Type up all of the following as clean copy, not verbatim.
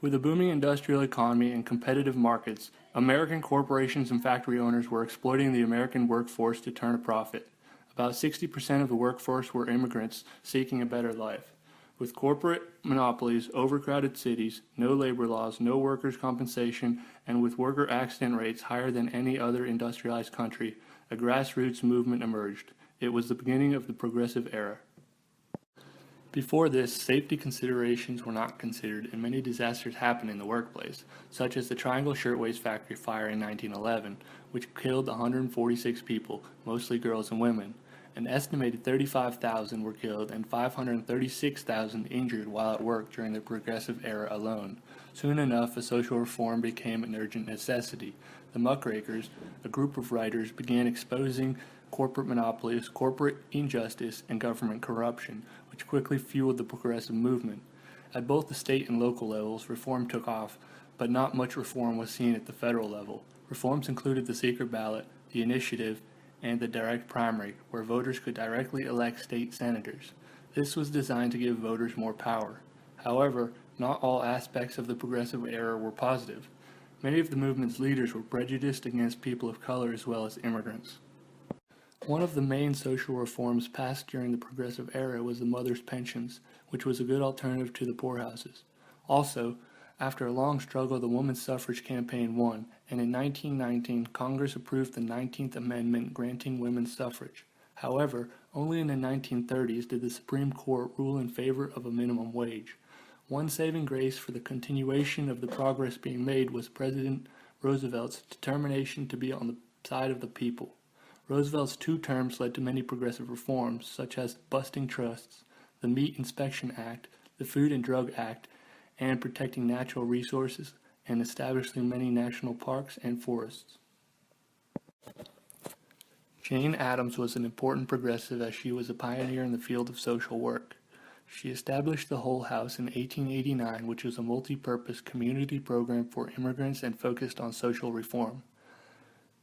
With a booming industrial economy and competitive markets, American corporations and factory owners were exploiting the American workforce to turn a profit. About 60% of the workforce were immigrants seeking a better life. With corporate monopolies, overcrowded cities, no labor laws, no workers' compensation, and with worker accident rates higher than any other industrialized country, a grassroots movement emerged. It was the beginning of the Progressive Era. Before this, safety considerations were not considered, and many disasters happened in the workplace, such as the Triangle Shirtwaist Factory fire in 1911, which killed 146 people, mostly girls and women. An estimated 35,000 were killed and 536,000 injured while at work during the Progressive Era alone. Soon enough, a social reform became an urgent necessity. The Muckrakers, a group of writers, began exposing corporate monopolies, corporate injustice, and government corruption, which quickly fueled the progressive movement. At both the state and local levels, reform took off, but not much reform was seen at the federal level. Reforms included the secret ballot, the initiative, and the direct primary, where voters could directly elect state senators. This was designed to give voters more power. However, not all aspects of the Progressive Era were positive. Many of the movement's leaders were prejudiced against people of color as well as immigrants. One of the main social reforms passed during the Progressive Era was the mothers' pensions, which was a good alternative to the poorhouses. Also, after a long struggle, the women's suffrage campaign won, and in 1919, Congress approved the 19th Amendment granting women's suffrage. However, only in the 1930s did the Supreme Court rule in favor of a minimum wage. One saving grace for the continuation of the progress being made was President Roosevelt's determination to be on the side of the people. Roosevelt's 2 terms led to many progressive reforms, such as busting trusts, the Meat Inspection Act, the Food and Drug Act, and protecting natural resources, and establishing many national parks and forests. Jane Addams was an important progressive as she was a pioneer in the field of social work. She established the Whole House in 1889, which was a multi-purpose community program for immigrants and focused on social reform.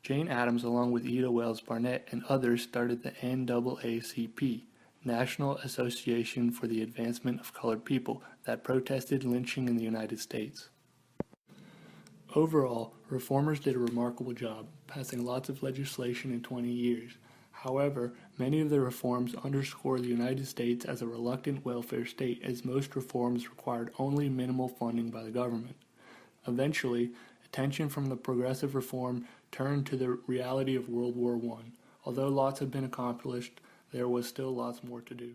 Jane Addams, along with Ida Wells Barnett and others, started the NAACP, National Association for the Advancement of Colored People, that protested lynching in the United States. Overall, reformers did a remarkable job, passing lots of legislation in 20 years. However, many of the reforms underscore the United States as a reluctant welfare state, as most reforms required only minimal funding by the government. Eventually, attention from the progressive reform turned to the reality of World War I. Although lots had been accomplished, there was still lots more to do.